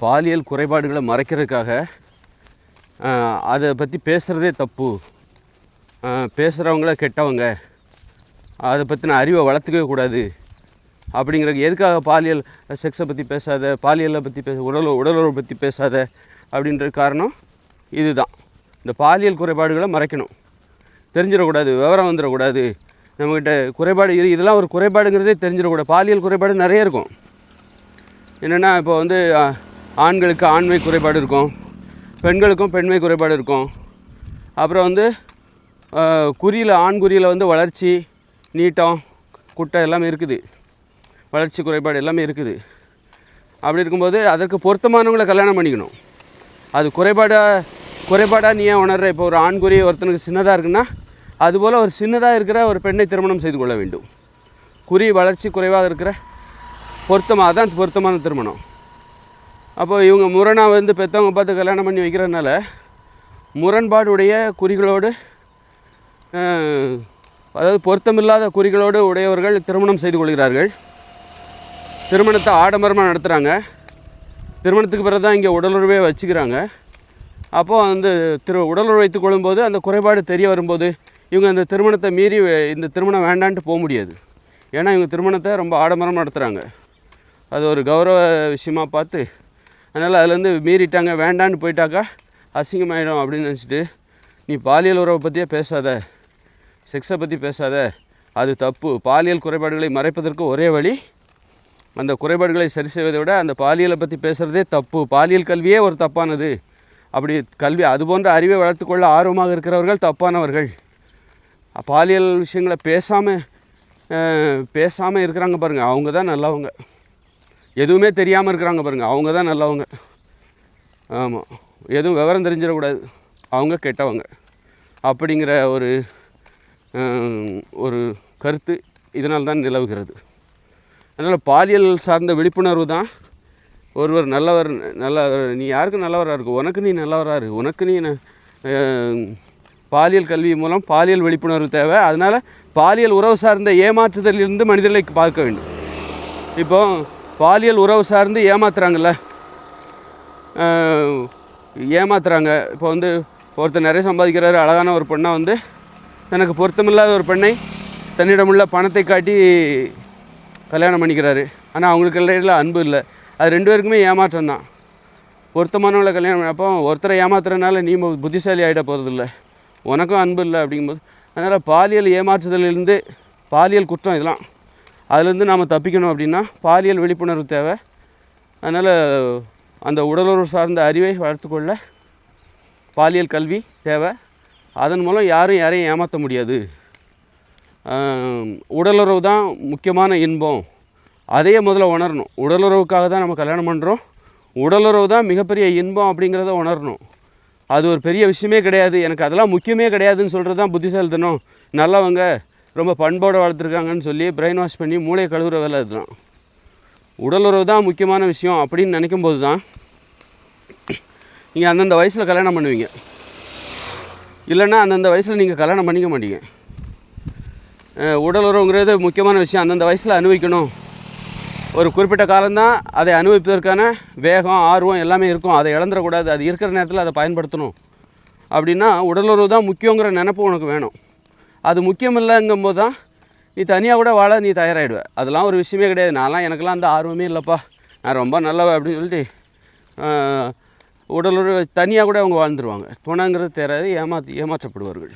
பாலியல் குறைபாடுகளை மறைக்கிறதுக்காக அதை பற்றி பேசுகிறதே தப்பு, பேசுகிறவங்கள கெட்டவங்க, அதை பற்றின அறிவை வளர்த்துக்கவே கூடாது அப்படிங்கிறது. எதுக்காக பாலியல் செக்ஸை பற்றி பேசாத, பாலியலை பற்றி உடலுறவை பற்றி பேசாத அப்படின்ற காரணம் இதுதான். இந்த பாலியல் குறைபாடுகளை மறைக்கணும், தெரிஞ்சிடக்கூடாது, விவரம் வந்துடக்கூடாது, நம்மக்கிட்ட குறைபாடு இதெல்லாம் ஒரு குறைபாடுங்கிறதே தெரிஞ்சிடக்கூடாது. பாலியல் குறைபாடு நிறைய இருக்கும். என்னென்னா இப்போ வந்து ஆண்களுக்கு ஆண்மை குறைபாடு இருக்கும், பெண்களுக்கும் பெண்மை குறைபாடு இருக்கும். அப்புறம் வந்து ஆண் குறியில் வந்து வளர்ச்சி, நீட்டம், குட்டை எல்லாமே இருக்குது, வளர்ச்சி குறைபாடு எல்லாமே இருக்குது. அப்படி இருக்கும்போது அதற்கு பொருத்தமானவங்களை கல்யாணம் பண்ணிக்கணும். அது குறைபாடாக நீ ஏன் உணர்ற? இப்போ ஒரு ஆண் குறி ஒருத்தனுக்கு சின்னதாக இருக்குன்னா அதுபோல் ஒரு சின்னதாக இருக்கிற ஒரு பெண்ணை திருமணம் செய்து கொள்ள வேண்டும். குறி வளர்ச்சி குறைவாக இருக்கிற அதான் பொருத்தமான திருமணம். அப்போ இவங்க முரணாக வந்து பெற்றவங்க பார்த்து கல்யாணம் பண்ணி வைக்கிறதுனால முரண்பாடுடைய குறிகளோடு, அதாவது பொருத்தமில்லாத குறிகளோடு உடையவர்கள் திருமணம் செய்து கொள்கிறார்கள். திருமணத்தை ஆடம்பரமாக நடத்துகிறாங்க. திருமணத்துக்கு பிறகு தான் இங்கே உடலுறவே வச்சுக்கிறாங்க. அப்போது அந்த உடலுறவு வைத்து கொள்ளும்போது அந்த குறைபாடு தெரிய வரும்போது இவங்க அந்த திருமணத்தை மீறி இந்த திருமணம் வேண்டான்ட்டு போக முடியாது. ஏன்னா இவங்க திருமணத்தை ரொம்ப ஆடம்பரமாக நடத்துகிறாங்க. அது ஒரு கௌரவ விஷயமாக பார்த்து, அதனால் அதுலேருந்து மீறிட்டாங்க, வேண்டான்னு போயிட்டாக்கா அசிங்கமாயிடும் அப்படின்னு நினச்சிட்டு, நீ பாலியல் உறவை பற்றியே பேசாத, செக்ஸை பற்றி பேசாத, அது தப்பு. பாலியல் குறைபாடுகளை மறைப்பதற்கு ஒரே வழி அந்த குறைபாடுகளை சரி செய்வதை விட அந்த பாலியலை பற்றி பேசுகிறதே தப்பு. பாலியல் கல்வியே ஒரு தப்பானது. அப்படி கல்வி அதுபோன்ற அறிவை வளர்த்துக்கொள்ள ஆர்வமாக இருக்கிறவர்கள் தப்பானவர்கள். பாலியல் விஷயங்களை பேசாமல் இருக்கிறாங்க பாருங்கள், அவங்க தான் நல்லவங்க. எதுவுமே தெரியாமல் இருக்கிறாங்க பாருங்கள், அவங்க தான் நல்லவங்க. ஆமாம், எதுவும் விவரம் தெரிஞ்சிடக்கூடாது, அவங்க கெட்டவங்க அப்படிங்கிற ஒரு கருத்து இதனால் தான் நிலவுகிறது. அதனால் பாலியல் சார்ந்த விழிப்புணர்வு தான் ஒருவர் நல்லவர். நீ யாருக்கு நல்லவராக இருக்கு, உனக்கு நீ நல்லவராக இருக்கு, உனக்கு நீ பாலியல் கல்வி மூலம் பாலியல் விழிப்புணர்வு தேவை. அதனால் பாலியல் உறவு சார்ந்த ஏமாற்றுதலிலிருந்து மனிதர்களை பார்க்க வேண்டும். இப்போ பாலியல் உறவு சார்ந்து ஏமாத்துறாங்கல்ல, இப்போ வந்து ஒருத்தர் நிறைய சம்பாதிக்கிறாரு, அழகான ஒரு பெண்ணை வந்து தனக்கு பொருத்தமில்லாத ஒரு பெண்ணை தன்னிடமுள்ள பணத்தை காட்டி கல்யாணம் பண்ணிக்கிறாரு. ஆனால் அவங்களுக்கு இடையில அன்பு இல்லை. அது ரெண்டு பேருக்குமே ஏமாற்றம் தான். பொருத்தமானவங்களை கல்யாணம் அப்போ ஒருத்தரை ஏமாத்துறதுனால நீ புத்திசாலி ஆகிட போகிறதில்ல, உனக்கும் அன்பு இல்லை அப்படிங்கும்போது. அதனால் பாலியல் ஏமாற்றுதலிருந்து, பாலியல் குற்றம் இதெல்லாம், அதுலேருந்து நாம் தப்பிக்கணும் அப்படின்னா பாலியல் விழிப்புணர்வு தேவை. அதனால் அந்த உடலுறவு சார்ந்த அறிவை வளர்த்துக்கொள்ள பாலியல் கல்வி தேவை. அதன் மூலம் யாரையும் ஏமாற்ற முடியாது. உடலுறவு தான் முக்கியமான இன்பம், அதையே முதல்ல உணரணும். உடலுறவுக்காக தான் நம்ம கல்யாணம் பண்ணுறோம், உடலுறவு தான் மிகப்பெரிய இன்பம் அப்படிங்கிறத உணரணும். அது ஒரு பெரிய விஷயமே கிடையாது, எனக்கு அதெல்லாம் முக்கியமே கிடையாதுன்னு சொல்கிறது தான் புத்திசாலித்தனம். நல்லவங்க ரொம்ப பண்போடு வளர்த்துருக்காங்கன்னு சொல்லி பிரெயின் வாஷ் பண்ணி மூளையை கழுவுற வேலை அதுதான். உடலுறவு தான் முக்கியமான விஷயம் அப்படின்னு நினைக்கும் போது தான் நீங்கள் அந்தந்த வயசில் கல்யாணம் பண்ணுவீங்க. இல்லைன்னா அந்தந்த வயசில் நீங்கள் கல்யாணம் பண்ணிக்க மாட்டீங்க. உடலுறவுங்கிறது முக்கியமான விஷயம், அந்தந்த வயசில் அனுபவிக்கணும். ஒரு குறிப்பிட்ட காலம்தான் அதை அனுபவிப்பதற்கான வேகம், ஆர்வம் எல்லாமே இருக்கும். அதை இழந்துடக்கூடாது, அது இருக்கிற நேரத்தில் அதை பயன்படுத்தணும். அப்படின்னா உடலுறவு தான் முக்கியங்கிற நினைப்பு உனக்கு வேணும். அது முக்கியம் இல்லைங்கும்போது தான் நீ தனியாக கூட வாழ நீ தயாராகிடுவேன். அதெல்லாம் ஒரு விஷயமே கிடையாது, எனக்கெல்லாம் அந்த ஆர்வமே இல்லைப்பா, நான் ரொம்ப நல்லவ அப்படின்னு சொல்லிட்டு உடலுறவு தனியாக கூட அவங்க வாழ்ந்துருவாங்க. துணைங்கிறது தெரியாது, ஏமாற்றப்படுவார்கள்.